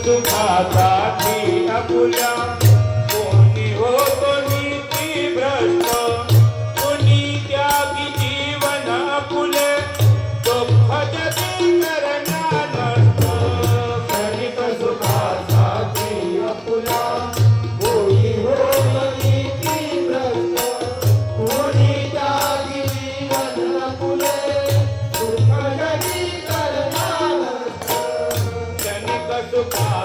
सुखासाठी आपुल्या कोणी होतो नीती भ्रष्ट कोणी त्यागी जीवन आपुले दुःख जगी करण्या नष्ट क्षणिक सुखासाठी आपुल्या कोणी होतो नीती भ्रष्ट कोणी त्यागी जीवन आपुले दुःख जगी करण्या नष्ट क्षणिक सुखा